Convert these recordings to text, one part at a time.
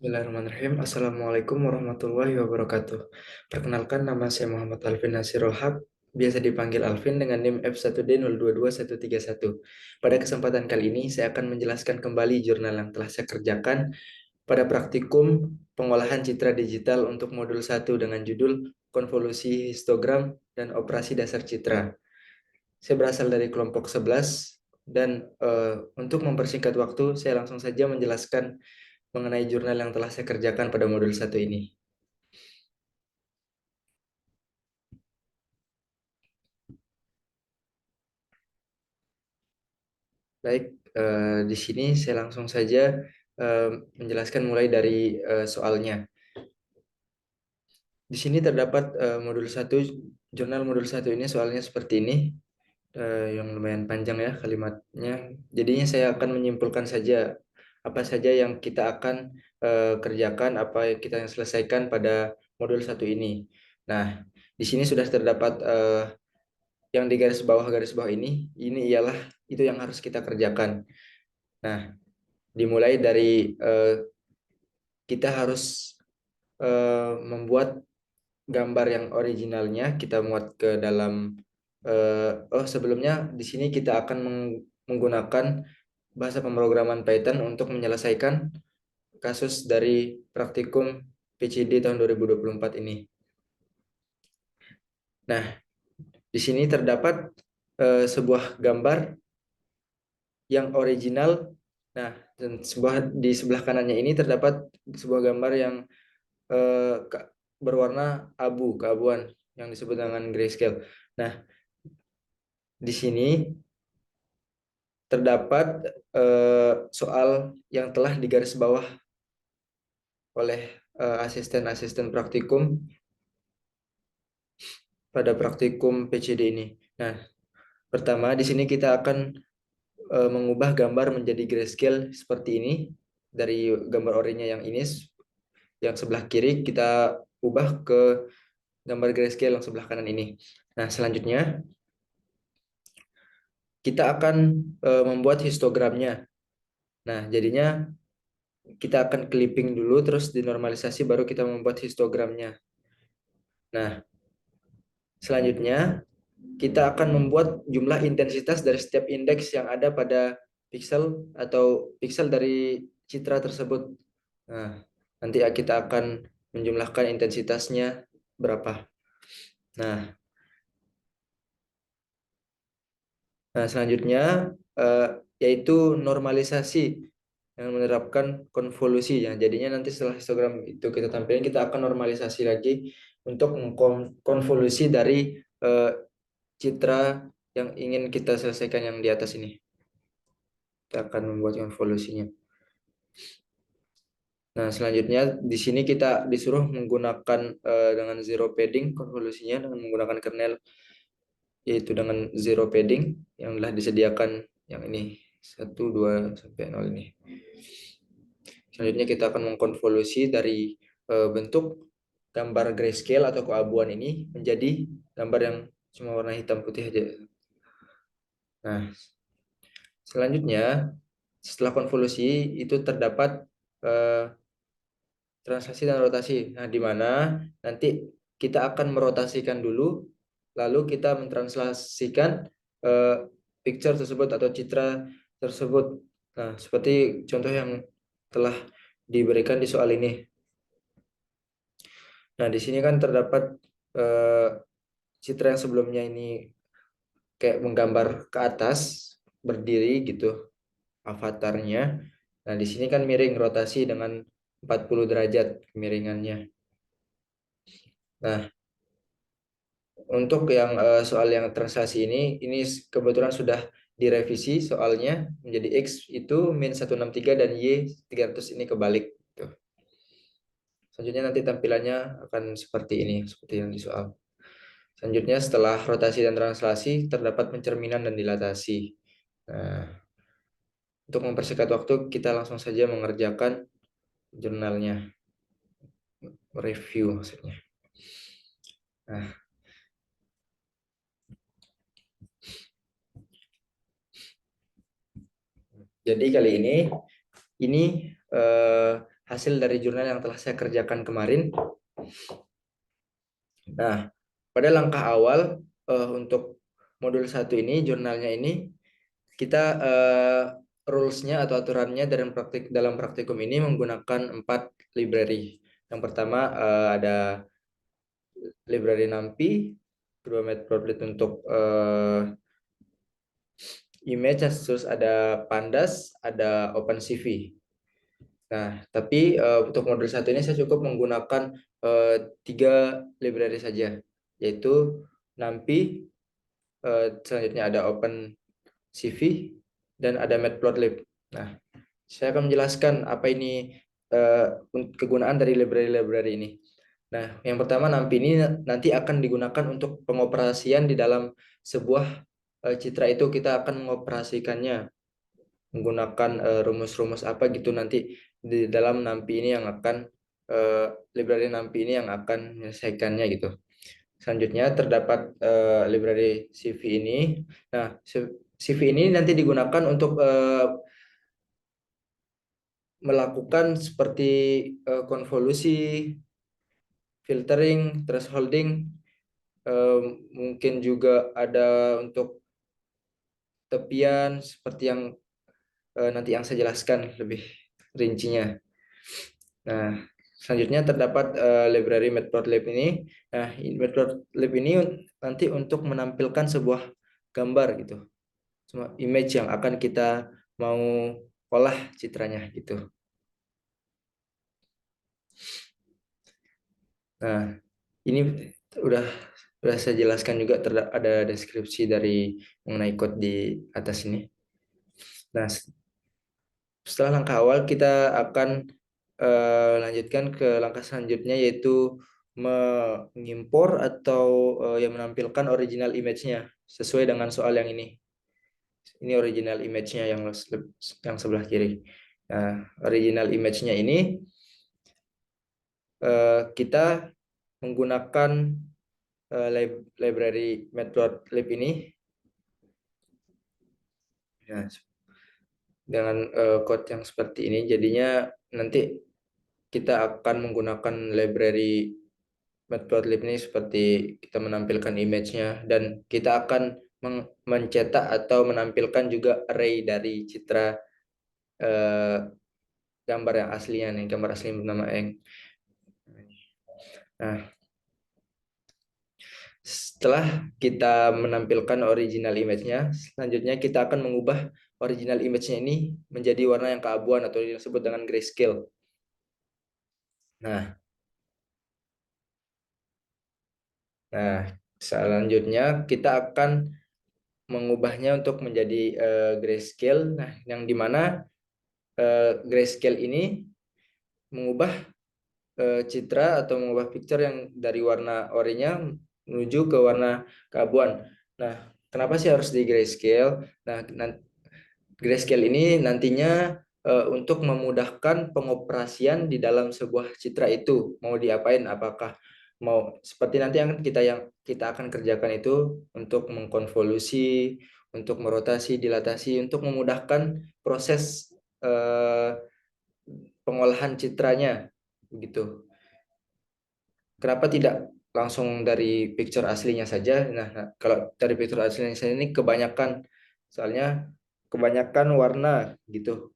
Bismillahirrahmanirrahim. Assalamualaikum warahmatullahi wabarakatuh. Perkenalkan, nama saya Muhammad Alvin Nasirul Haq, biasa dipanggil Alvin dengan NIM F1D022131. Pada kesempatan kali ini, saya akan menjelaskan kembali jurnal yang telah saya kerjakan pada praktikum pengolahan citra digital untuk modul 1 dengan judul Konvolusi Histogram dan Operasi Dasar Citra. Saya berasal dari kelompok 11 dan untuk mempersingkat waktu, saya langsung saja menjelaskan mengenai jurnal yang telah saya kerjakan pada modul 1 ini. Baik, di sini saya langsung saja menjelaskan mulai dari soalnya. Di sini terdapat modul 1, jurnal modul 1 ini soalnya seperti ini, yang lumayan panjang ya kalimatnya. Jadinya saya akan menyimpulkan saja apa saja yang kita akan kerjakan, apa yang kita selesaikan pada modul 1 ini. Nah, di sini sudah terdapat yang di garis bawah ini ialah itu yang harus kita kerjakan. Nah, dimulai dari kita harus membuat gambar yang originalnya, kita muat ke dalam sebelumnya di sini kita akan menggunakan bahasa pemrograman Python untuk menyelesaikan kasus dari praktikum PCD tahun 2024 ini. Nah, di sini terdapat sebuah gambar yang original. Nah, dan di sebelah kanannya ini terdapat sebuah gambar yang berwarna abu, keabuan, yang disebut dengan grayscale. Nah, di sini terdapat soal yang telah digaris bawah oleh asisten-asisten praktikum pada praktikum PCD ini. Nah, pertama di sini kita akan mengubah gambar menjadi grayscale seperti ini. Dari gambar orinya yang ini, yang sebelah kiri kita ubah ke gambar grayscale yang sebelah kanan ini. Nah, selanjutnya kita akan membuat histogramnya. Nah, jadinya kita akan clipping dulu, terus dinormalisasi, baru kita membuat histogramnya. Nah, selanjutnya kita akan membuat jumlah intensitas dari setiap indeks yang ada pada pixel atau pixel dari citra tersebut. Nah, nanti kita akan menjumlahkan intensitasnya berapa. Nah, selanjutnya yaitu normalisasi yang menerapkan konvolusi ya. Jadinya nanti setelah histogram itu kita tampilkan, kita akan normalisasi lagi untuk mengkonvolusi dari citra yang ingin kita selesaikan yang di atas ini. Kita akan membuat konvolusinya. Nah, selanjutnya di sini kita disuruh menggunakan dengan zero padding konvolusinya dengan menggunakan kernel, yaitu dengan zero padding yang telah disediakan yang ini 1, 2 sampai 0 ini. Selanjutnya kita akan mengkonvolusi dari bentuk gambar grayscale atau keabuan ini menjadi gambar yang cuma warna hitam putih aja. Nah, selanjutnya setelah konvolusi itu terdapat translasi dan rotasi. Nah, di mana nanti kita akan merotasikan dulu, lalu kita mentranslasikan picture tersebut atau citra tersebut. Nah, seperti contoh yang telah diberikan di soal ini. Nah, di sini kan terdapat citra yang sebelumnya ini kayak menggambar ke atas, berdiri gitu avatarnya. Nah, di sini kan miring, rotasi dengan 40 derajat kemiringannya. Nah, untuk yang soal yang translasi ini kebetulan sudah direvisi soalnya menjadi X itu min 163 dan Y 300 ini kebalik. Tuh. Selanjutnya nanti tampilannya akan seperti ini, seperti yang di soal. Selanjutnya setelah rotasi dan translasi terdapat pencerminan dan dilatasi. Nah, untuk mempersingkat waktu kita langsung saja mengerjakan jurnalnya, review maksudnya. Nah, jadi kali ini hasil dari jurnal yang telah saya kerjakan kemarin. Nah, pada langkah awal untuk modul 1 ini, jurnalnya ini, kita rules-nya atau aturannya dalam praktikum ini menggunakan 4 library. Yang pertama ada library NumPy, kedua Matplotlib untuk image, terus ada Pandas, ada OpenCV. Nah, tapi untuk modul 1 ini saya cukup menggunakan 3 library saja, yaitu NumPy, selanjutnya ada OpenCV, dan ada Matplotlib. Nah, saya akan menjelaskan apa ini kegunaan dari library-library ini. Nah, yang pertama NumPy ini nanti akan digunakan untuk pengoperasian di dalam sebuah citra itu. Kita akan mengoperasikannya menggunakan rumus-rumus apa gitu nanti di dalam NumPy ini yang akan library NumPy ini yang akan menyelesaikannya gitu. Selanjutnya terdapat library CV ini. Nah, CV ini nanti digunakan untuk melakukan seperti konvolusi, filtering, thresholding, mungkin juga ada untuk tepian seperti yang nanti yang saya jelaskan lebih rincinya. Nah, selanjutnya terdapat library Matplotlib ini. Nah, Matplotlib ini nanti untuk menampilkan sebuah gambar gitu, semua image yang akan kita mau olah citranya gitu. Nah, ini udah saya jelaskan juga, ada deskripsi dari mengenai code di atas ini. Nah, setelah langkah awal kita akan lanjutkan ke langkah selanjutnya, yaitu mengimpor atau yang menampilkan original image-nya sesuai dengan soal yang ini. Ini original image-nya yang sebelah kiri. Nah, original image-nya ini kita menggunakan library Matplotlib ini ya, dengan code yang seperti ini. Jadinya nanti kita akan menggunakan library Matplotlib ini seperti kita menampilkan image-nya, dan kita akan mencetak atau menampilkan juga array dari citra eh, gambar yang aslinya nih, gambar asli bernama Eng. Nah, setelah kita menampilkan original image-nya, selanjutnya kita akan mengubah original image-nya ini menjadi warna yang keabuan atau yang disebut dengan grayscale. Nah, selanjutnya kita akan mengubahnya untuk menjadi grayscale. Nah, yang dimana grayscale ini mengubah citra atau mengubah picture yang dari warna oranye menuju ke warna keabuan. Nah, kenapa sih harus di grayscale? Nah, grayscale ini nantinya untuk memudahkan pengoperasian di dalam sebuah citra itu. Mau diapain? Apakah mau seperti nanti yang kita akan kerjakan itu untuk mengkonvolusi, untuk merotasi, dilatasi, untuk memudahkan proses pengolahan citranya begitu. Kenapa tidak langsung dari picture aslinya saja? Nah, kalau dari picture aslinya saja ini kebanyakan, soalnya kebanyakan warna gitu.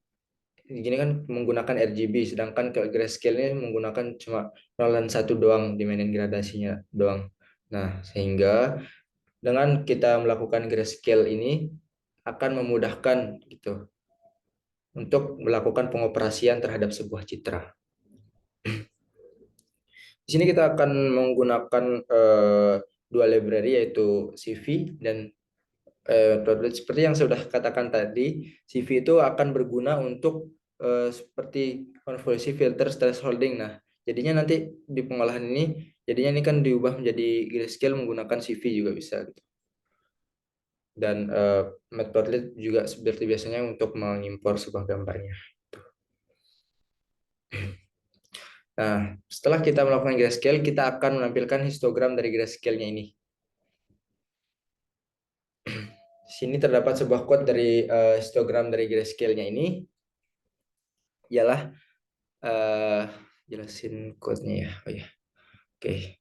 Gini kan menggunakan RGB, sedangkan ke grayscale ini menggunakan cuma 0 dan 1 doang, dimainin gradasinya doang. Nah, sehingga dengan kita melakukan grayscale ini akan memudahkan gitu untuk melakukan pengoperasian terhadap sebuah citra. Di sini kita akan menggunakan dua library, yaitu CV dan seperti yang saya sudah katakan tadi. CV itu akan berguna untuk seperti konvolusi, filter, thresholding. Nah, jadinya nanti di pengolahan ini, jadinya ini kan diubah menjadi grayscale menggunakan CV juga bisa gitu. Dan Matplotlib juga seperti biasanya untuk mengimpor sebuah gambarnya. Nah, setelah kita melakukan grayscale, kita akan menampilkan histogram dari grayscale-nya ini. Di sini terdapat sebuah quote dari histogram dari grayscale-nya ini, ialah eh jelasin code-nya ya. Oh ya. Oke.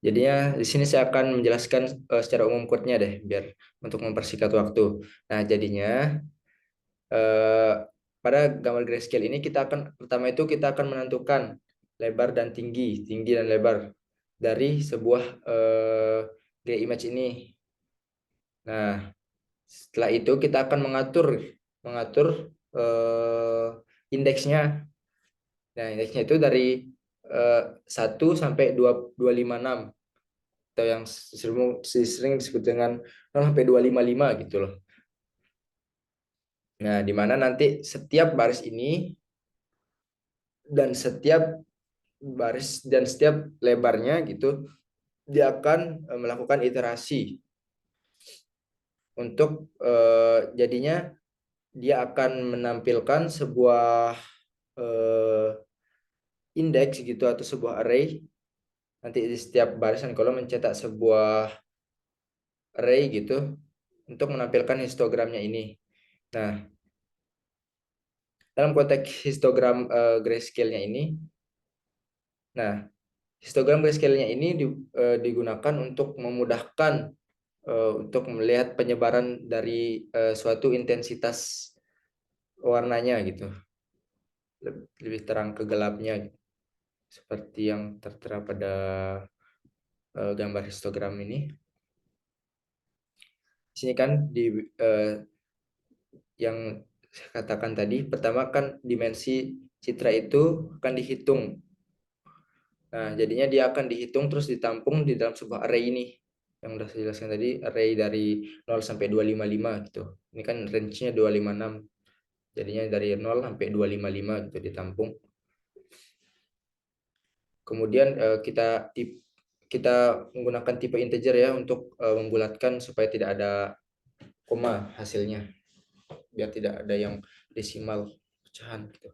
Jadinya di sini saya akan menjelaskan secara umum code-nya deh biar untuk mempersingkat waktu. Nah, jadinya eh, pada gambar grayscale ini kita akan pertama itu kita akan menentukan lebar dan tinggi dan lebar dari sebuah gray image ini. Nah, setelah itu kita akan mengatur mengatur eh, indeksnya. Nah, indeksnya itu dari 1 sampai 256 atau yang sering disebut dengan 0 sampai 255 gitu loh. Nah, di mana nanti setiap baris ini dan setiap lebarnya gitu dia akan melakukan iterasi untuk jadinya dia akan menampilkan sebuah eh, indeks gitu atau sebuah array. Nanti di setiap barisan kolom mencetak sebuah array gitu untuk menampilkan histogramnya ini. Nah, dalam konteks histogram grayscale-nya ini, nah histogram grayscale-nya ini digunakan untuk memudahkan untuk melihat penyebaran dari suatu intensitas warnanya gitu, lebih terang ke gelapnya gitu. Seperti yang tertera pada gambar histogram ini. Di sini kan yang saya katakan tadi, pertama kan dimensi citra itu akan dihitung. Nah, jadinya dia akan dihitung terus ditampung di dalam sebuah array ini. Yang udah saya jelaskan tadi, array dari 0 sampai 255 gitu. Ini kan range-nya 256. Jadinya dari 0 sampai 255 gitu ditampung. Kemudian kita menggunakan tipe integer ya untuk membulatkan supaya tidak ada koma hasilnya, biar tidak ada yang desimal pecahan gitu.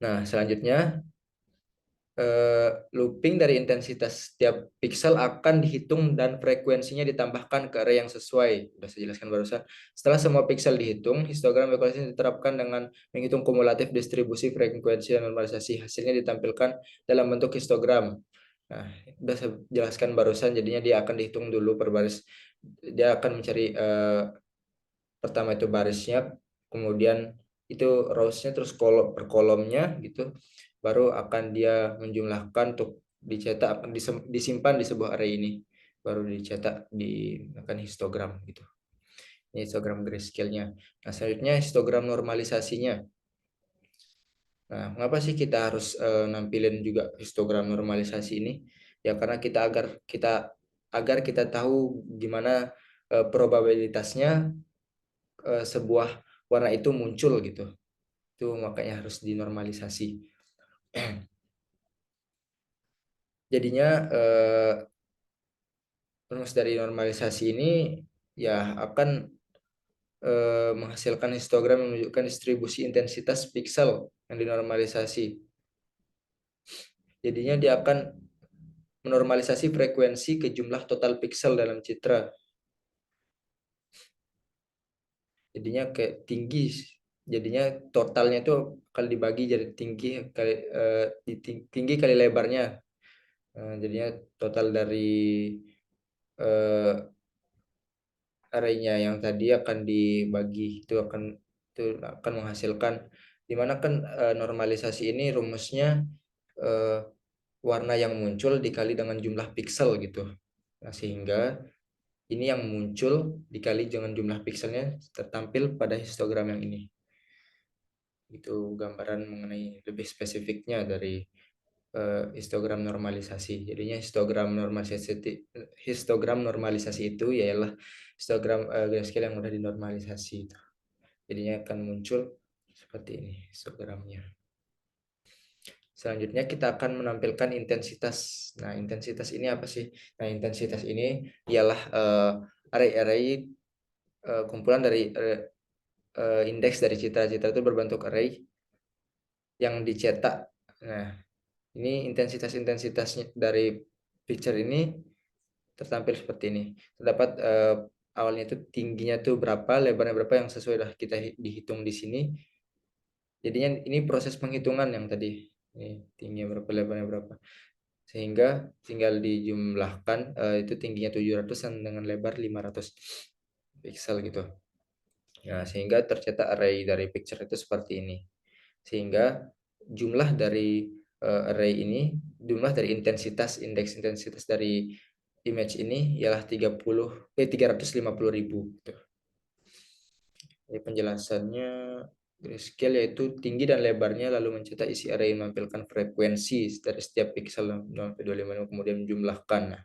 Nah, selanjutnya looping dari intensitas setiap pixel akan dihitung dan frekuensinya ditambahkan ke array yang sesuai. Sudah saya jelaskan barusan. Setelah semua pixel dihitung, histogram equalization diterapkan dengan menghitung kumulatif distribusi frekuensi dan normalisasi. Hasilnya ditampilkan dalam bentuk histogram. Nah, sudah saya jelaskan barusan, jadinya dia akan dihitung dulu per baris. Dia akan mencari pertama itu barisnya, kemudian itu rows-nya, terus kolom per kolomnya gitu. Baru akan dia menjumlahkan untuk dicetak, disimpan di sebuah array ini. Baru dicetak di akan histogram gitu. Ini histogram grayscale-nya. Nah, selanjutnya histogram normalisasinya. Nah, mengapa sih kita harus nampilin juga histogram normalisasi ini? Ya karena agar kita tahu gimana probabilitasnya sebuah warna itu muncul gitu. Itu makanya harus dinormalisasi. Jadinya rumus dari normalisasi ini ya akan menghasilkan histogram yang menunjukkan distribusi intensitas pixel yang dinormalisasi. Jadinya dia akan menormalisasi frekuensi ke jumlah total pixel dalam citra. Jadinya kayak tinggi, jadinya totalnya itu kali dibagi jadi tinggi kali lebarnya. Jadinya total dari uh, arraynya yang tadi akan dibagi, itu akan menghasilkan, dimana kan normalisasi ini rumusnya uh, warna yang muncul dikali dengan jumlah pixel gitu. Nah, sehingga ini yang muncul dikali dengan jumlah pixelnya tertampil pada histogram yang ini. Itu gambaran mengenai lebih spesifiknya dari histogram normalisasi. Jadinya histogram normalisasi itu ialah histogram grayscale yang sudah dinormalisasi itu. Jadinya akan muncul seperti ini histogramnya. Selanjutnya kita akan menampilkan intensitas. Nah, intensitas ini apa sih? Nah, intensitas ini ialah array-array kumpulan dari indeks dari citra-citra itu berbentuk array yang dicetak. Nah, ini intensitas-intensitasnya dari picture ini tertampil seperti ini. Terdapat awalnya itu tingginya tuh berapa, lebarnya berapa yang sesuai dah kita dihitung di sini. Jadinya ini proses penghitungan yang tadi. Ini tingginya berapa, lebarnya berapa. Sehingga tinggal dijumlahkan, itu tingginya 700 dengan lebar 500 pixel gitu. Nah, sehingga tercetak array dari picture itu seperti ini. Sehingga jumlah dari array ini, jumlah dari indeks intensitas dari image ini ialah 350.000 gitu. Jadi penjelasannya, grayscale yaitu tinggi dan lebarnya lalu mencetak isi array menampilkan frekuensi dari setiap pixel 0,25 kemudian menjumlahkan. Nah,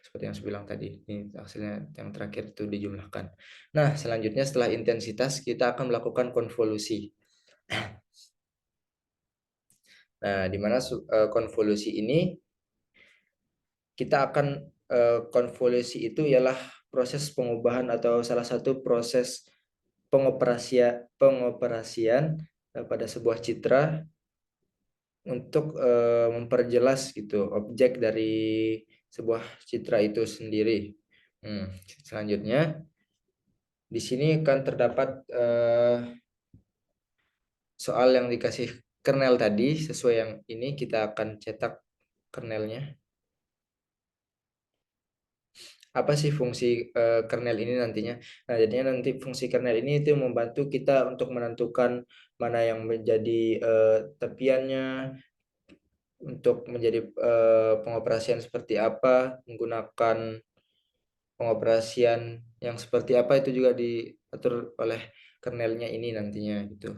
seperti yang saya bilang tadi, ini hasilnya yang terakhir itu dijumlahkan. Nah, selanjutnya setelah intensitas kita akan melakukan konvolusi. Nah, di mana konvolusi ini kita akan, konvolusi itu ialah proses pengubahan atau salah satu proses pengoperasian pada sebuah citra untuk memperjelas gitu objek dari sebuah citra itu sendiri. Selanjutnya di sini akan terdapat soal yang dikasih kernel tadi. Sesuai yang ini kita akan cetak kernelnya. Apa sih fungsi kernel ini nantinya? Nah, jadinya nanti fungsi kernel ini itu membantu kita untuk menentukan mana yang menjadi tepiannya, untuk menjadi pengoperasian seperti apa, menggunakan pengoperasian yang seperti apa itu juga diatur oleh kernelnya ini nantinya gitu.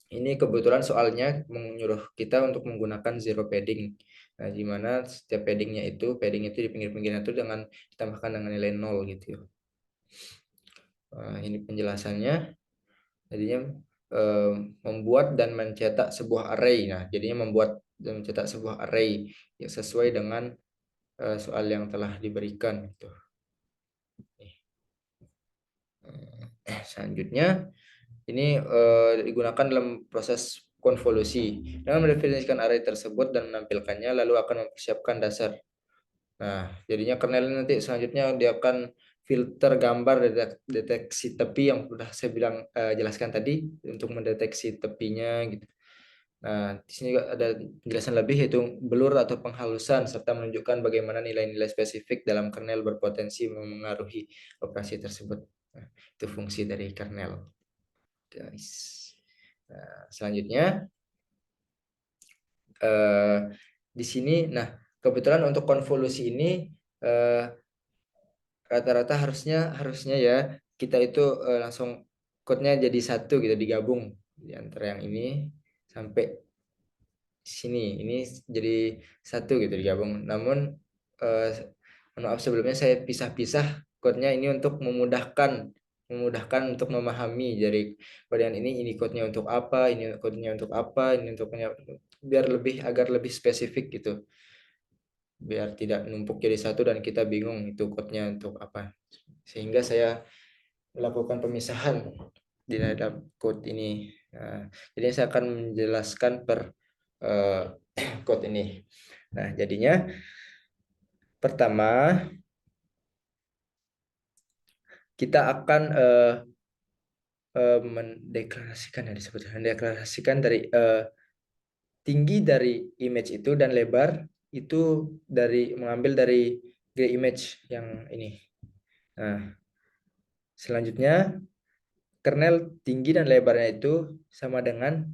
Ini kebetulan soalnya menyuruh kita untuk menggunakan zero padding. Nah, di mana setiap padding itu di pinggir-pinggirnya itu dengan ditambahkan dengan nilai 0 gitu. Ini penjelasannya. Jadinya membuat dan mencetak sebuah array. Nah, jadinya membuat dan mencetak sebuah array yang sesuai dengan soal yang telah diberikan gitu. Selanjutnya ini digunakan dalam proses konvolusi dengan mendefinisikan array tersebut dan menampilkannya, lalu akan mempersiapkan dasar. Nah, jadinya kernel ini nanti selanjutnya dia akan filter gambar deteksi tepi yang sudah saya bilang, jelaskan tadi untuk mendeteksi tepinya gitu. Nah, di sini juga ada penjelasan lebih yaitu blur atau penghalusan serta menunjukkan bagaimana nilai-nilai spesifik dalam kernel berpotensi memengaruhi operasi tersebut. Nah, itu fungsi dari kernel, guys. Nah, selanjutnya di sini, nah kebetulan untuk konvolusi ini rata-rata harusnya ya kita itu langsung code-nya jadi satu gitu, digabung di antara yang ini sampai sini ini jadi satu gitu digabung. Namun eh, maaf sebelumnya saya pisah-pisah code-nya ini untuk memudahkan untuk memahami dari bagian ini code-nya untuk apa, ini code-nya untuk apa, ini untuknya, biar agar lebih spesifik gitu, biar tidak numpuk jadi satu dan kita bingung itu code-nya untuk apa, sehingga saya melakukan pemisahan di dalam code ini. Nah, jadi saya akan menjelaskan per code ini. Nah, jadinya pertama kita akan mendeklarasikan, ya disebutkan mendeklarasikan dari tinggi dari image itu dan lebar itu mengambil dari gray image yang ini. Nah, selanjutnya kernel tinggi dan lebarnya itu sama dengan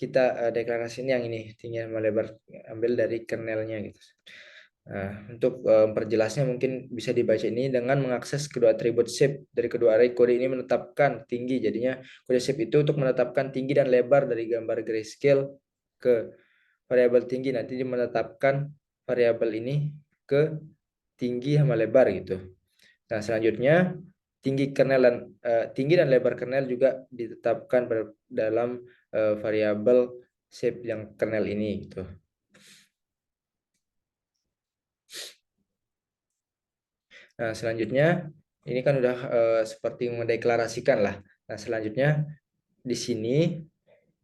kita deklarasiin yang ini, tinggi sama lebar ambil dari kernelnya gitu. Nah, untuk memperjelasnya mungkin bisa dibaca ini dengan mengakses kedua atribut shape dari kedua array. Kode ini menetapkan tinggi, jadinya kode shape itu untuk menetapkan tinggi dan lebar dari gambar grayscale ke variabel tinggi. Nanti dia menetapkan variabel ini ke tinggi sama lebar gitu. Nah, selanjutnya tinggi dan lebar kernel juga ditetapkan dalam variabel shape yang kernel ini gitu. Nah, selanjutnya ini kan udah seperti mendeklarasikan lah. Nah, selanjutnya di sini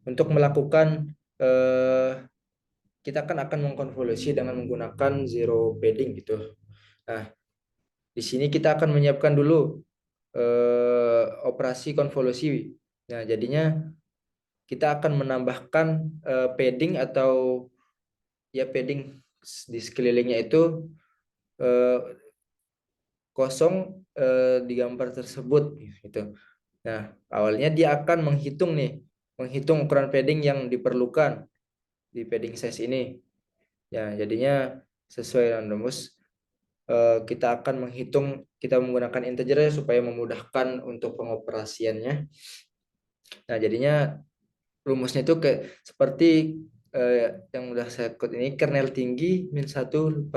untuk melakukan kita akan mengkonvolusi dengan menggunakan zero padding gitu. Nah, Di sini kita akan menyiapkan dulu operasi konvolusi. Nah, jadinya kita akan menambahkan padding atau ya padding di sekelilingnya itu eh, kosong di gambar tersebut gitu. Nah, awalnya dia akan menghitung ukuran padding yang diperlukan di padding size ini. Ya, jadinya sesuai dengan rumus kita akan kita menggunakan integer supaya memudahkan untuk pengoperasiannya. Nah, jadinya rumusnya itu kayak seperti yang udah saya kode ini kernel tinggi min 1/2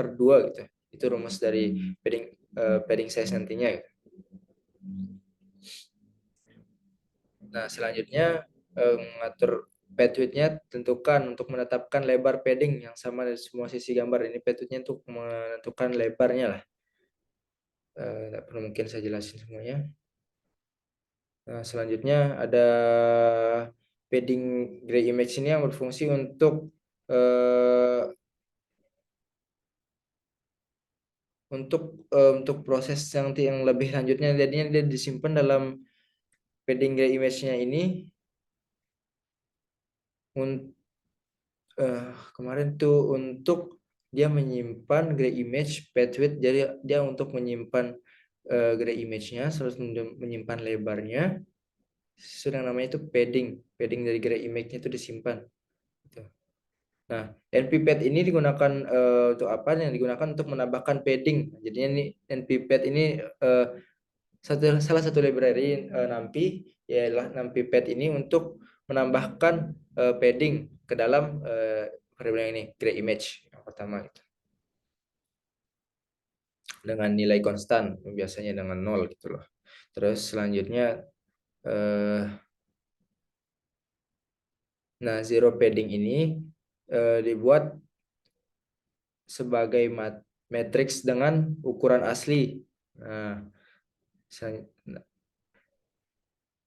gitu. Itu rumus dari padding size nantinya gitu. Nah, selanjutnya mengatur pad width-nya tentukan untuk menetapkan lebar padding yang sama dari semua sisi gambar. Ini pad width-nya untuk menentukan lebarnya lah. Tidak perlu mungkin saya jelasin semuanya. Nah, selanjutnya ada padding gray image ini yang berfungsi untuk proses yang lebih lanjutnya. Jadinya dia disimpan dalam padding gray image-nya ini kemarin tuh untuk dia menyimpan gray image pad width, jadi dia untuk menyimpan gray image-nya terus menyimpan lebarnya, sedang namanya itu padding dari gray image-nya itu disimpan gitu. Nah, nppad ini digunakan untuk apa? Yang digunakan untuk menambahkan padding. Jadinya ini nppad ini salah satu library NumPy ialah NumPyPad ini untuk menambahkan padding ke dalam variabel yang ini gray image yang pertama gitu. Dengan nilai konstan biasanya dengan 0 gitu loh. Terus selanjutnya nah zero padding ini dibuat sebagai matriks dengan ukuran asli. Nah,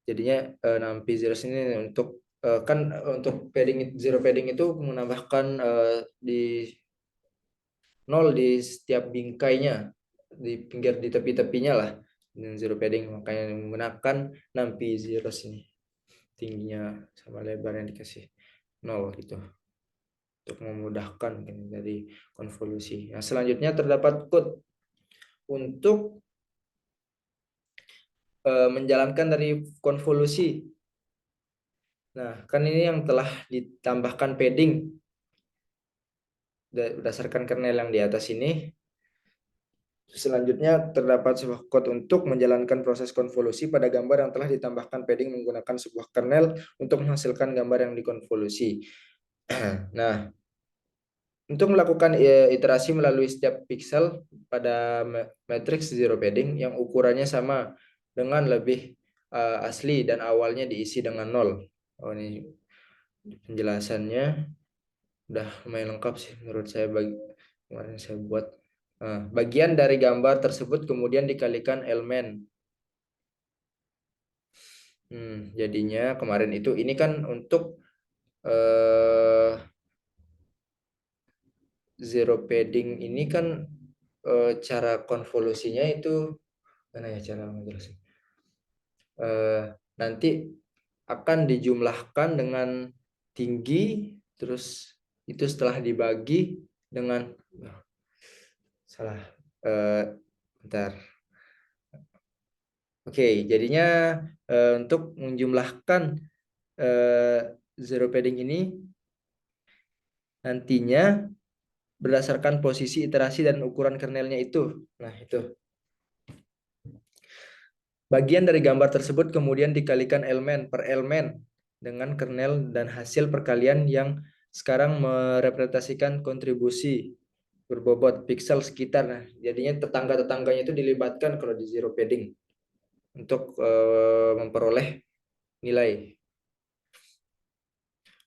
jadinya NumPy zero ini untuk kan untuk zero padding itu menambahkan di 0 di setiap bingkainya, di pinggir di tepi-tepinya lah dengan zero padding, makanya menggunakan NumPy zero ini tingginya sama lebar yang dikasih 0 gitu untuk memudahkan dari konvolusi. Nah, selanjutnya terdapat code untuk menjalankan dari konvolusi. Nah, kan ini yang telah ditambahkan padding berdasarkan kernel yang di atas ini. Selanjutnya terdapat sebuah code untuk menjalankan proses konvolusi pada gambar yang telah ditambahkan padding menggunakan sebuah kernel untuk menghasilkan gambar yang dikonvolusi. Nah, untuk melakukan iterasi melalui setiap pixel pada matriks zero padding yang ukurannya sama dengan lebih asli dan awalnya diisi dengan 0. Oh, ini penjelasannya udah lumayan lengkap sih menurut saya kemarin saya buat. Bagian dari gambar tersebut kemudian dikalikan elemen. Jadinya kemarin itu ini kan untuk zero padding ini kan cara konvolusinya itu mana ya cara menjelaskan? Nanti akan dijumlahkan dengan tinggi, terus itu setelah dibagi dengan salah bentar. Oke, jadinya untuk menjumlahkan zero padding ini nantinya berdasarkan posisi iterasi dan ukuran kernelnya itu. Nah, itu. Bagian dari gambar tersebut kemudian dikalikan elemen per elemen dengan kernel dan hasil perkalian yang sekarang merepresentasikan kontribusi berbobot pixel sekitar. Nah, jadinya tetangga-tetangganya itu dilibatkan kalau di zero padding untuk memperoleh nilai.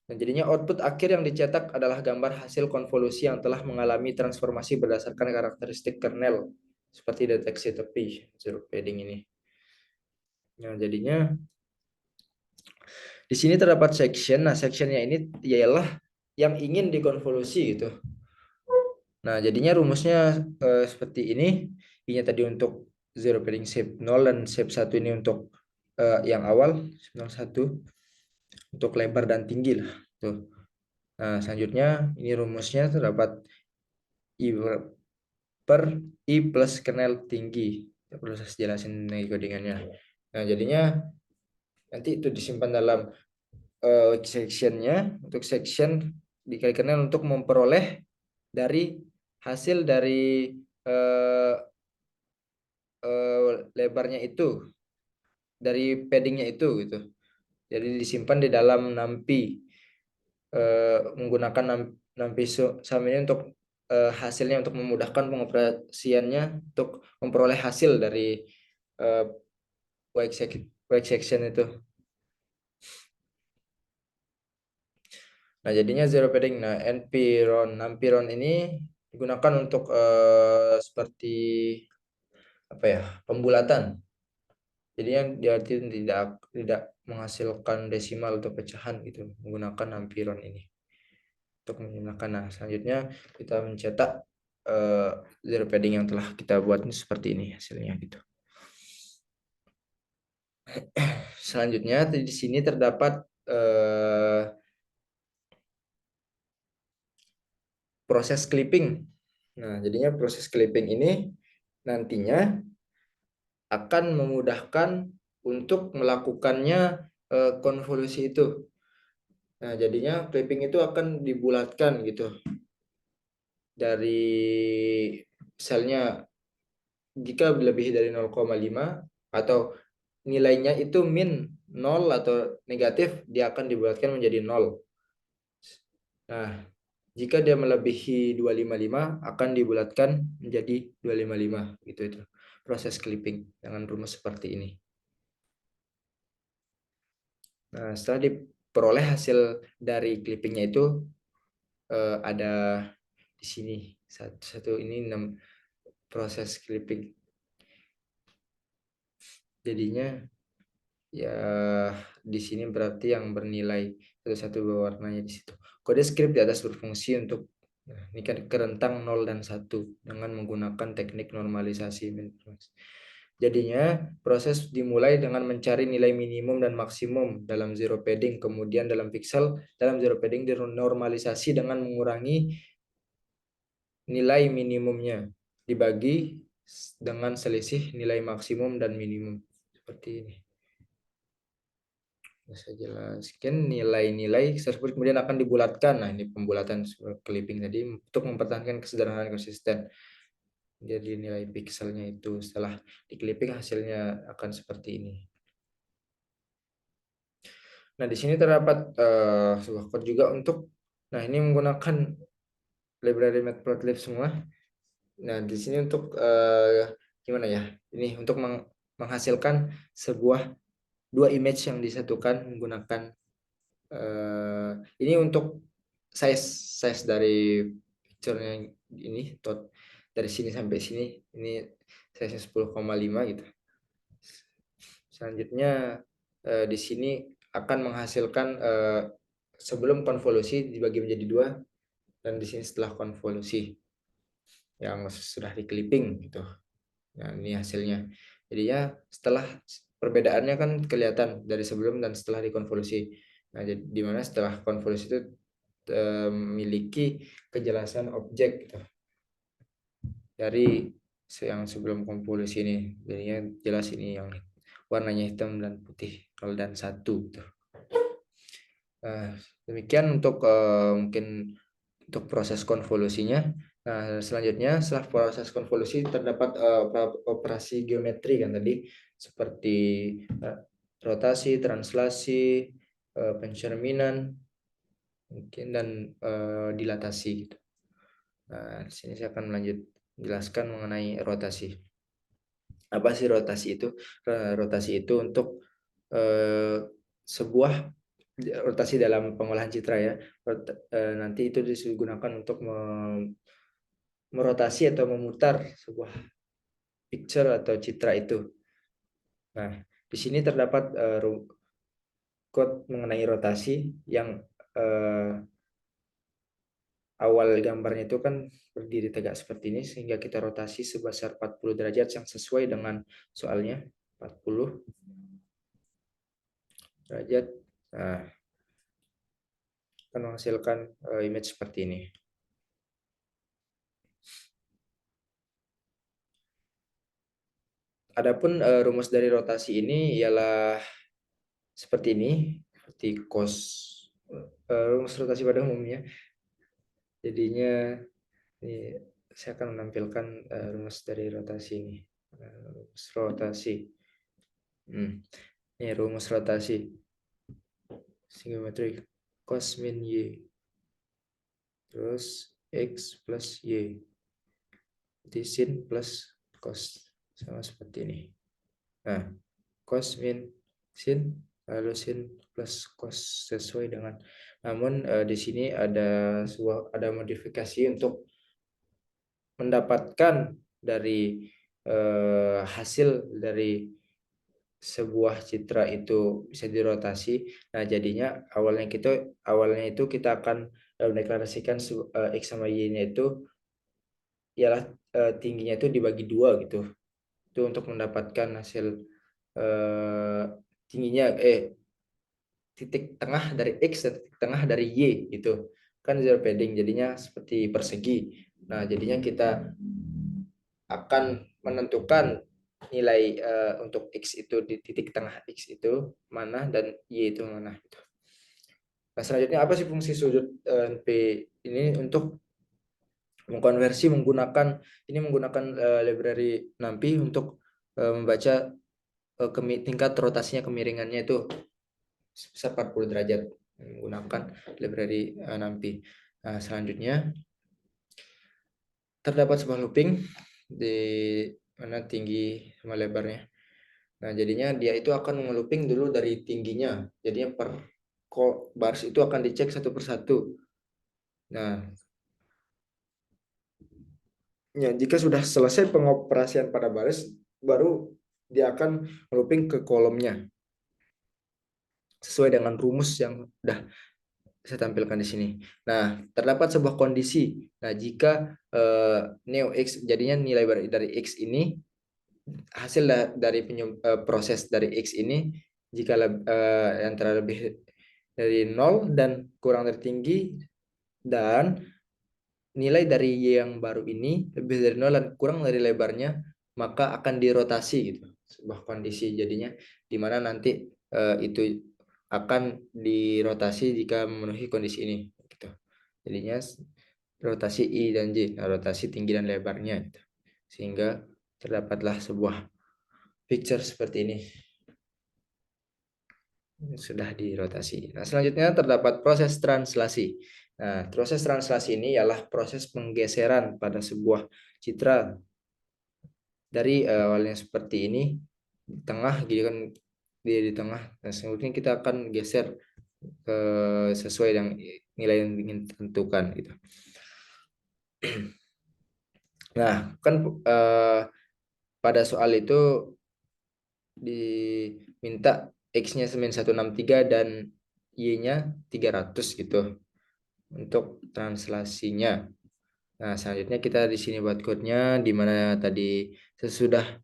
Nah, jadinya output akhir yang dicetak adalah gambar hasil konvolusi yang telah mengalami transformasi berdasarkan karakteristik kernel seperti deteksi tepi zero padding ini. Nah, jadinya di sini terdapat section. Nah, sectionnya ini ialah yang ingin dikonvolusi gitu. Nah, jadinya rumusnya seperti ini. I-nya tadi untuk zero padding shape 0 dan shape 1 ini untuk yang awal 01 untuk lebar dan tinggi lah tuh. Nah, selanjutnya ini rumusnya terdapat I per I plus kernel tinggi. Tidak perlu saya jelasin lagi codingannya. Nah, jadinya nanti itu disimpan dalam sectionnya untuk section dikali kernel untuk memperoleh dari hasil dari uh, lebarnya itu, dari paddingnya itu gitu. Jadi disimpan di dalam NumPy menggunakan NumPy sum ini untuk hasilnya untuk memudahkan pengoperasiannya untuk memperoleh hasil dari uh, white section itu. Nah, jadinya zero padding. Nah, NumPy-run ini digunakan untuk seperti apa ya, pembulatan. Jadinya dia tidak menghasilkan desimal atau pecahan gitu menggunakan NumPy-run ini untuk menggunakan. Nah, selanjutnya kita mencetak zero padding yang telah kita buat ini seperti ini hasilnya gitu. Selanjutnya di sini terdapat proses clipping. Nah, jadinya proses clipping ini nantinya akan memudahkan untuk melakukannya konvolusi itu. Nah, jadinya clipping itu akan dibulatkan gitu. Dari misalnya jika lebih dari 0,5 atau nilainya itu min 0 atau negatif, dia akan dibulatkan menjadi 0. Nah, jika dia melebihi 255 akan dibulatkan menjadi 255 gitu itu. Proses clipping dengan rumus seperti ini. Nah, setelah diperoleh hasil dari clippingnya itu ada di sini satu ini 6 proses clipping. Jadinya ya di sini berarti yang bernilai satu-satu warnanya di situ. Kode script di atas berfungsi untuk ini kan kerentang 0 dan 1 dengan menggunakan teknik normalisasi. Jadinya proses dimulai dengan mencari nilai minimum dan maksimum dalam zero padding, kemudian dalam pixel dalam zero padding dinormalisasi dengan mengurangi nilai minimumnya dibagi dengan selisih nilai maksimum dan minimum seperti ini. Saya jelaskan nilai-nilai tersebut kemudian akan dibulatkan. Nah, ini pembulatan clipping tadi untuk mempertahankan kesederhanaan konsisten. Jadi nilai pixelnya itu setelah di clipping hasilnya akan seperti ini. Nah, di sini terdapat sebuah code juga untuk, nah ini menggunakan library matplotlib semua. Nah, di sini untuk gimana ya? Ini untuk menghasilkan sebuah dua image yang disatukan menggunakan ini untuk size dari picture-nya ini dari sini sampai sini ini size 10,5 gitu. Selanjutnya di sini akan menghasilkan sebelum konvolusi dibagi menjadi dua dan di sini setelah konvolusi yang sudah di clipping gitu. Nah, ini hasilnya. Jadi ya setelah perbedaannya kan kelihatan dari sebelum dan setelah dikonvolusi. Nah, jadi di mana setelah konvolusi itu memiliki kejelasan objek gitu. Dari yang sebelum konvolusi ini. Jadinya jelas ini yang warnanya hitam dan putih 0 dan 1 gitu. Demikian untuk mungkin untuk proses konvolusinya. Nah, selanjutnya setelah proses konvolusi terdapat operasi geometri kan tadi seperti rotasi, translasi, pencerminan, mungkin dan dilatasi gitu. Nah, di sini saya akan jelaskan mengenai rotasi. Apa sih rotasi itu? Rotasi itu untuk sebuah rotasi dalam pengolahan citra ya. Nanti itu digunakan untuk merotasi atau memutar sebuah picture atau citra itu. Nah, di sini terdapat code mengenai rotasi yang awal gambarnya itu kan berdiri tegak seperti ini, sehingga kita rotasi sebesar 40 derajat yang sesuai dengan soalnya, 40 derajat. Nah, akan menghasilkan image seperti ini. Adapun rumus dari rotasi ini ialah seperti ini, seperti cos rumus rotasi pada umumnya. Jadinya ini saya akan menampilkan rumus dari rotasi ini. Rumus rotasi. Ini rumus rotasi. Singgometrik cos min y. Terus x plus y. Jadi sin plus cos. Sama seperti ini. Nah, cos min sin, lalu sin plus cos sesuai dengan. Namun di sini ada modifikasi untuk mendapatkan dari hasil dari sebuah citra itu bisa dirotasi. Nah, jadinya awalnya itu kita akan mendeklarasikan x sama y-nya itu ialah tingginya itu dibagi dua gitu. Itu untuk mendapatkan hasil tingginya titik tengah dari x dan titik tengah dari y gitu. Kan zero padding jadinya seperti persegi. Nah, jadinya kita akan menentukan nilai untuk x itu di titik tengah x itu mana dan y itu mana gitu. Nah, selanjutnya apa sih fungsi sudut NP ini? Untuk mengkonversi menggunakan library NumPy untuk membaca tingkat rotasinya, kemiringannya itu sebesar 40 derajat menggunakan library NumPy. Nah, selanjutnya terdapat sebuah looping di mana tinggi sama lebarnya. Nah, jadinya dia itu akan nge-looping dulu dari tingginya. Jadinya per bars itu akan dicek satu persatu. Nah, ya, jika sudah selesai pengoperasian pada baris, baru dia akan looping ke kolomnya sesuai dengan rumus yang sudah saya tampilkan di sini. Nah, terdapat sebuah kondisi. Nah, jika neo x jadinya nilai dari x ini hasil dari proses dari x ini jika antara lebih dari 0 dan kurang dari tinggi, dan nilai dari y yang baru ini lebih dari 0 dan kurang dari lebarnya, maka akan dirotasi gitu. Sebuah kondisi jadinya di mana nanti itu akan dirotasi jika memenuhi kondisi ini gitu. Jadinya rotasi I dan J, rotasi tinggi dan lebarnya gitu. Sehingga terdapatlah sebuah picture seperti ini. Sudah dirotasi. Nah, selanjutnya terdapat proses translasi. Nah, proses translasi ini ialah proses penggeseran pada sebuah citra dari awalnya seperti ini di tengah, gitu kan, dia di tengah. Nah, selanjutnya kita akan geser sesuai dengan nilai yang ingin tentukan gitu. Nah, kan pada soal itu diminta X-nya 163 dan Y-nya 300 gitu untuk translasinya. Nah, selanjutnya kita di sini buat code-nya, di mana tadi sesudah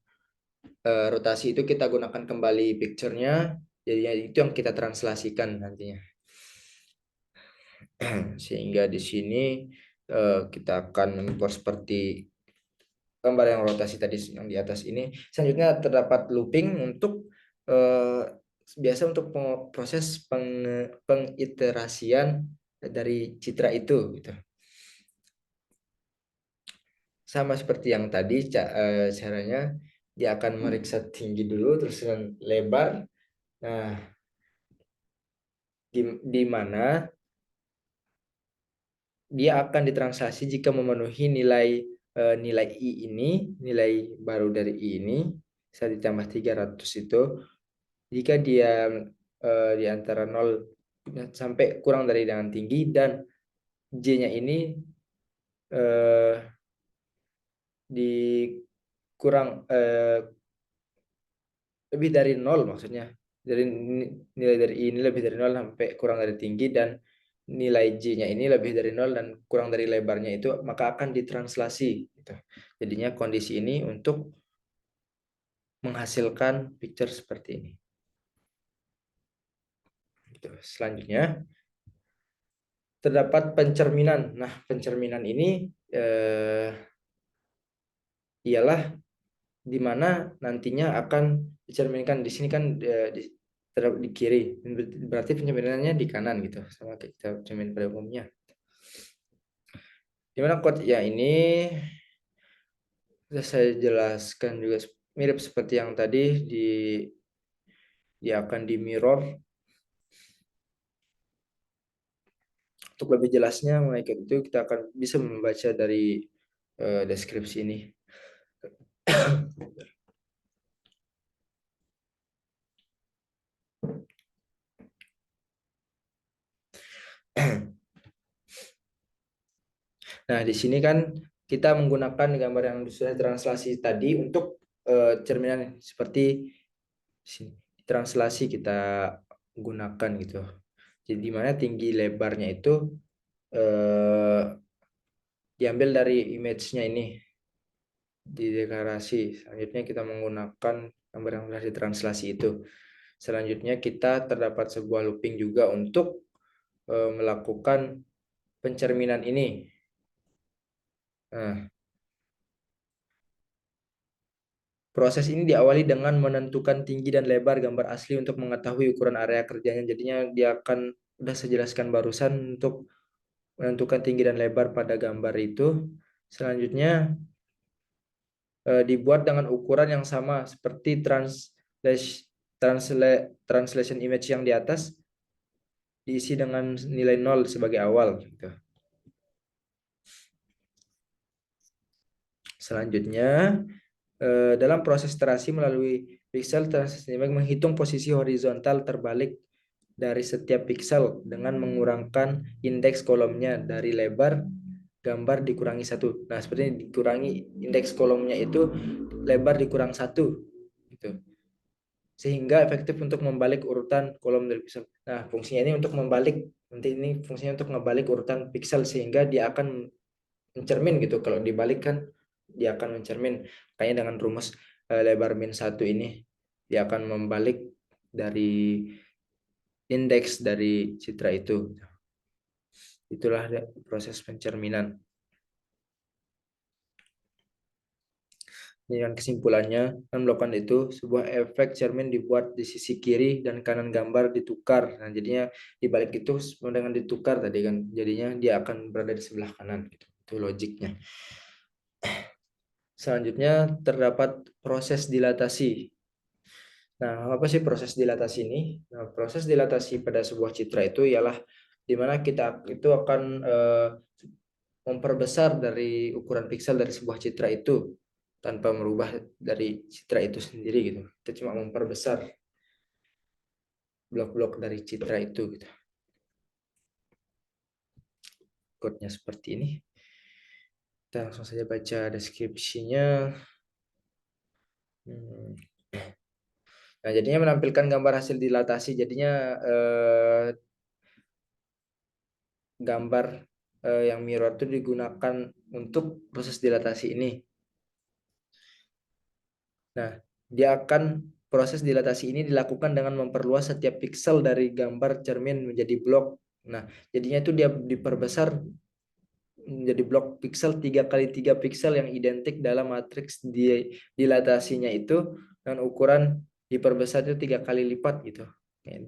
rotasi itu kita gunakan kembali picture-nya, jadi itu yang kita translasikan nantinya. Sehingga di sini kita akan import seperti gambar yang rotasi tadi yang di atas ini. Selanjutnya terdapat looping untuk biasa untuk proses pengiterasian dari citra itu gitu. Sama seperti yang tadi caranya dia akan meriksa tinggi dulu terus lebar. Nah, di mana dia akan ditranslasi jika memenuhi nilai I ini, nilai baru dari I ini bisa ditambah 300 itu. Jika dia di antara 0 sampai kurang dari dengan tinggi, dan J-nya ini eh, di kurang lebih dari 0, maksudnya dari nilai dari I ini lebih dari 0 sampai kurang dari tinggi, dan nilai J-nya ini lebih dari 0 dan kurang dari lebarnya itu, maka akan ditranslasi gitu. Jadinya kondisi ini untuk menghasilkan picture seperti ini. Gitu. Selanjutnya terdapat pencerminan. Nah, pencerminan ini ialah di mana nantinya akan dicerminkan. Di sini kan di kiri, berarti pencerminannya di kanan gitu, sama kayak kita cermin pada umumnya. Dimana quote ya ini sudah saya jelaskan juga mirip seperti yang tadi, dia akan di mirror. Untuk lebih jelasnya mengenai itu kita akan bisa membaca dari deskripsi ini. Nah, di sini kan kita menggunakan gambar yang sudah translasi tadi untuk cerminan seperti sini. Translasi kita gunakan gitu. Jadi di mana tinggi lebarnya itu eh, diambil dari image-nya ini di deklarasi. Selanjutnya kita menggunakan gambar yang sudah ditranslasi itu. Selanjutnya kita terdapat sebuah looping juga untuk melakukan pencerminan ini. Nah, proses ini diawali dengan menentukan tinggi dan lebar gambar asli untuk mengetahui ukuran area kerjanya. Jadinya dia akan, udah saya jelaskan barusan, untuk menentukan tinggi dan lebar pada gambar itu. Selanjutnya dibuat dengan ukuran yang sama seperti translation image yang di atas, diisi dengan nilai 0 sebagai awal gitu. Selanjutnya dalam proses terasi melalui pixel translation image menghitung posisi horizontal terbalik dari setiap pixel dengan mengurangkan indeks kolomnya dari lebar gambar dikurangi 1. Nah, seperti ini, dikurangi indeks kolomnya itu lebar dikurang 1 gitu. Sehingga efektif untuk membalik urutan kolom dari pixel. Nah, fungsinya ini untuk membalik, nanti ini fungsinya untuk membalik urutan pixel sehingga dia akan mencermin gitu. Kalau dibalik kan dia akan mencermin. Kayaknya dengan rumus lebar min 1 ini dia akan membalik dari indeks dari citra itu. Itulah proses pencerminan. Dengan kesimpulannya, kan melakukan itu, sebuah efek cermin dibuat di sisi kiri dan kanan gambar ditukar. Nah, jadinya dibalik itu dengan ditukar tadi kan, jadinya dia akan berada di sebelah kanan gitu. Itu logiknya. Selanjutnya terdapat proses dilatasi. Nah, apa sih proses dilatasi ini? Nah, proses dilatasi pada sebuah citra itu ialah di mana kita itu akan memperbesar dari ukuran piksel dari sebuah citra itu tanpa merubah dari citra itu sendiri gitu. Kita cuma memperbesar blok-blok dari citra itu gitu. Kodenya seperti ini. Kita langsung saja baca deskripsinya. Nah, jadinya menampilkan gambar hasil dilatasi. Jadinya gambar yang mirror itu digunakan untuk proses dilatasi ini. Nah, dia akan proses dilatasi ini dilakukan dengan memperluas setiap piksel dari gambar cermin menjadi blok. Nah, jadinya itu dia diperbesar menjadi blok piksel 3 kali 3 piksel yang identik dalam matriks dilatasinya itu, dan ukuran diperbesar itu 3 kali lipat gitu. Kayak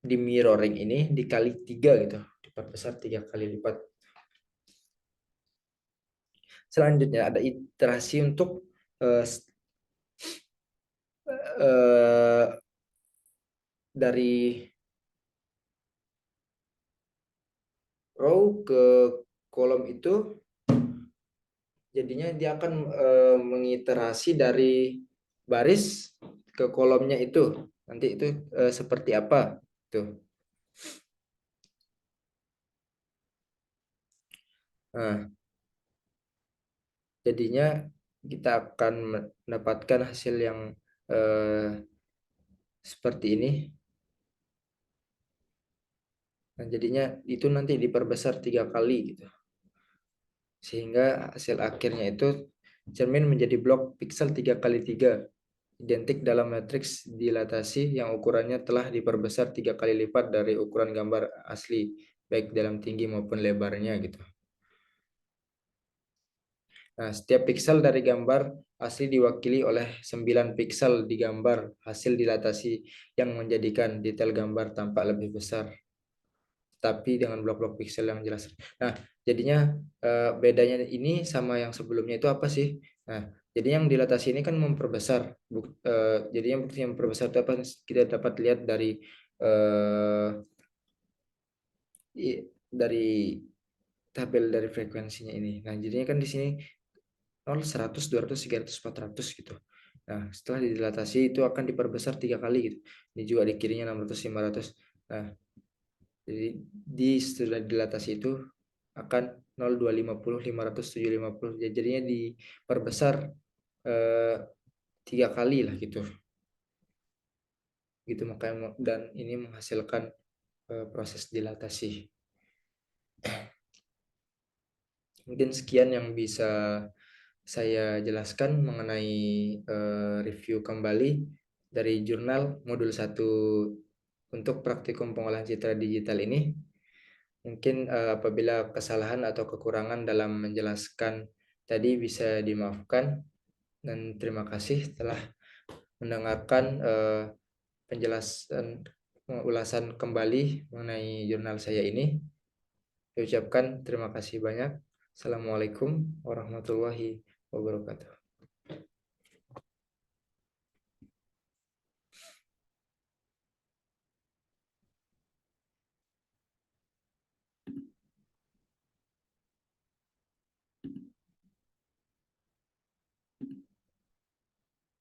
di mirroring ini dikali 3 gitu, diperbesar 3 kali lipat. Selanjutnya ada iterasi untuk uh, dari row ke kolom itu, jadinya dia akan mengiterasi dari baris ke kolomnya itu. Nanti itu seperti apa tuh. Nah, jadinya kita akan mendapatkan hasil yang seperti ini. Nah, jadinya itu nanti diperbesar 3 kali gitu. Sehingga hasil akhirnya itu cermin menjadi blok piksel 3 kali 3 identik dalam matriks dilatasi yang ukurannya telah diperbesar 3 kali lipat dari ukuran gambar asli, baik dalam tinggi maupun lebarnya gitu. Nah, setiap piksel dari gambar asli diwakili oleh 9 piksel di gambar hasil dilatasi yang menjadikan detail gambar tampak lebih besar, tapi dengan blok-blok piksel yang jelas. Nah, jadinya bedanya ini sama yang sebelumnya itu apa sih? Nah, jadi yang dilatasi ini kan memperbesar. Jadi yang bukti yang memperbesar itu apa? Kita dapat lihat dari eh, dari tabel dari frekuensinya ini. Nah, jadinya kan di sini 0, 100, 200, 300, 400 gitu. Nah, setelah didilatasi itu akan diperbesar 3 kali gitu. Ini juga di kirinya 600, 500. Nah, jadi setelah dilatasi itu akan 0, 2, 50, 500, 7, 50. Ya, jadinya diperbesar eh, 3 kali lah gitu. Gitu makanya dan ini menghasilkan proses dilatasi. Mungkin sekian yang bisa saya jelaskan mengenai review kembali dari jurnal modul 1 untuk praktikum pengolahan citra digital ini. Mungkin apabila kesalahan atau kekurangan dalam menjelaskan tadi bisa dimaafkan, dan terima kasih telah mendengarkan penjelasan ulasan kembali mengenai jurnal saya ini. Saya ucapkan terima kasih banyak. Assalamualaikum warahmatullahi wabarakatuh.